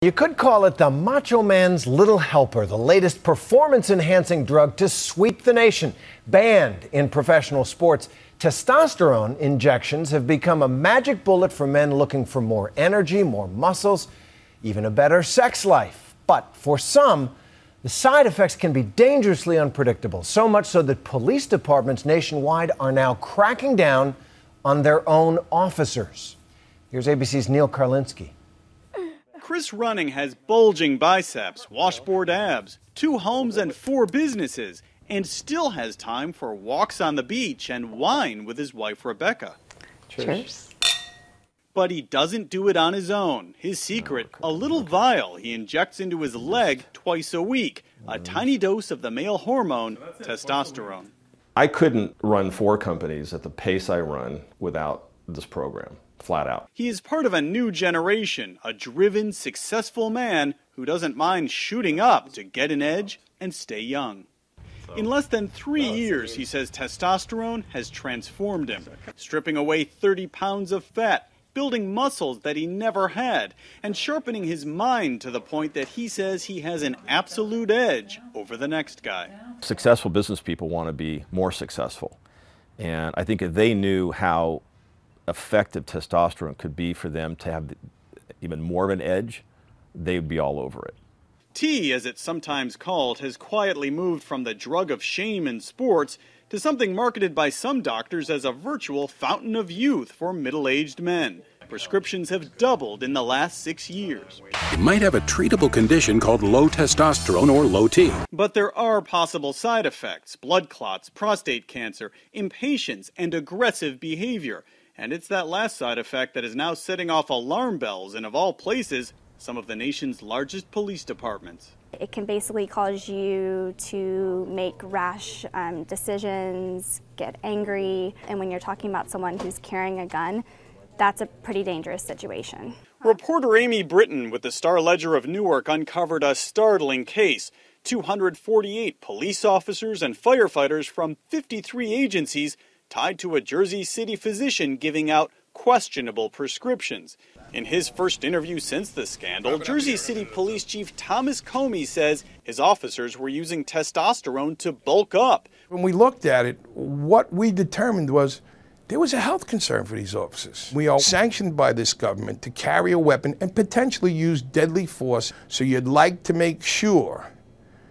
You could call it the Macho Man's Little Helper, the latest performance-enhancing drug to sweep the nation. Banned in professional sports, testosterone injections have become a magic bullet for men looking for more energy, more muscles, even a better sex life. But for some, the side effects can be dangerously unpredictable, so much so that police departments nationwide are now cracking down on their own officers. Here's ABC's Neil Karlinski. Chris Running has bulging biceps, washboard abs, 2 homes and 4 businesses, and still has time for walks on the beach and wine with his wife Rebecca. Cheers. But he doesn't do it on his own. His secret, a little vial he injects into his leg twice a week, a tiny dose of the male hormone, testosterone. I couldn't run 4 companies at the pace I run without this program. Flat out. He is part of a new generation, a driven, successful man who doesn't mind shooting up to get an edge and stay young. In less than 3 years, he says testosterone has transformed him, stripping away 30 pounds of fat, building muscles that he never had, and sharpening his mind to the point that he says he has an absolute edge over the next guy. Successful business people want to be more successful. And I think if they knew how effective testosterone could be for them to have even more of an edge, they would be all over it. T, as it's sometimes called, has quietly moved from the drug of shame in sports to something marketed by some doctors as a virtual fountain of youth for middle-aged men. Prescriptions have doubled in the last 6 years. You might have a treatable condition called low testosterone or low T. But there are possible side effects: blood clots, prostate cancer, impatience, and aggressive behavior. And it's that last side effect that is now setting off alarm bells in, of all places, some of the nation's largest police departments. It can basically cause you to make rash decisions, get angry, and when you're talking about someone who's carrying a gun, that's a pretty dangerous situation. Reporter Amy Britton with the Star-Ledger of Newark uncovered a startling case. 248 police officers and firefighters from 53 agencies tied to a Jersey City physician giving out questionable prescriptions. In his first interview since the scandal, Jersey City Police Chief Thomas Comey says his officers were using testosterone to bulk up. When we looked at it, what we determined was there was a health concern for these officers. We are sanctioned by this government to carry a weapon and potentially use deadly force, so you'd like to make sure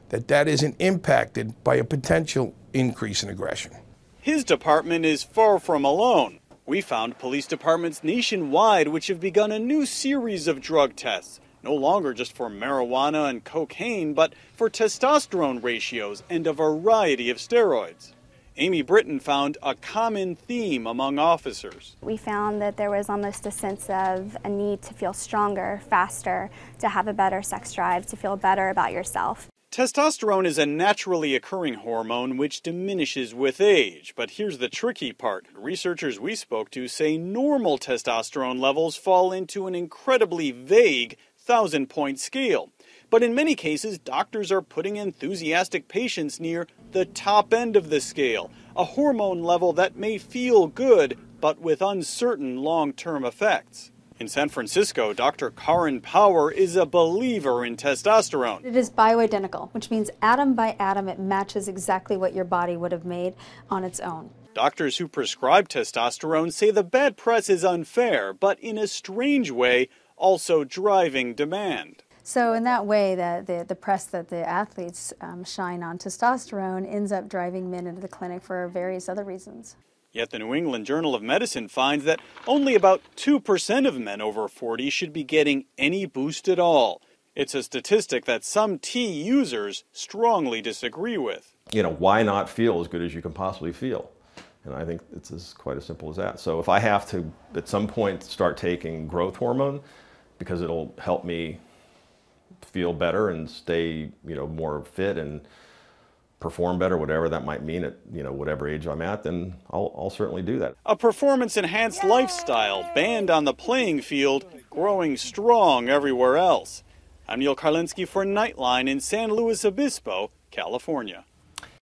that that isn't impacted by a potential increase in aggression. His department is far from alone. We found police departments nationwide which have begun a new series of drug tests, no longer just for marijuana and cocaine, but for testosterone ratios and a variety of steroids. Amy Britton found a common theme among officers. We found that there was almost a sense of a need to feel stronger, faster, to have a better sex drive, to feel better about yourself. Testosterone is a naturally occurring hormone which diminishes with age. But here's the tricky part. Researchers we spoke to say normal testosterone levels fall into an incredibly vague 1,000-point scale. But in many cases, doctors are putting enthusiastic patients near the top end of the scale, a hormone level that may feel good, but with uncertain long-term effects. In San Francisco, Dr. Karin Power is a believer in testosterone. It is bioidentical, which means atom by atom it matches exactly what your body would have made on its own. Doctors who prescribe testosterone say the bad press is unfair, but in a strange way, also driving demand. So in that way, the press that the athletes shine on testosterone ends up driving men into the clinic for various other reasons. Yet the New England Journal of Medicine finds that only about 2% of men over 40 should be getting any boost at all. It's a statistic that some T users strongly disagree with. You know, why not feel as good as you can possibly feel? And I think it's quite as simple as that. So if I have to, at some point, start taking growth hormone because it'll help me feel better and stay, more fit and perform better, whatever that might mean at, whatever age I'm at, then I'll certainly do that. A performance-enhanced lifestyle banned on the playing field, growing strong everywhere else. I'm Neil Karlinski for Nightline in San Luis Obispo, California.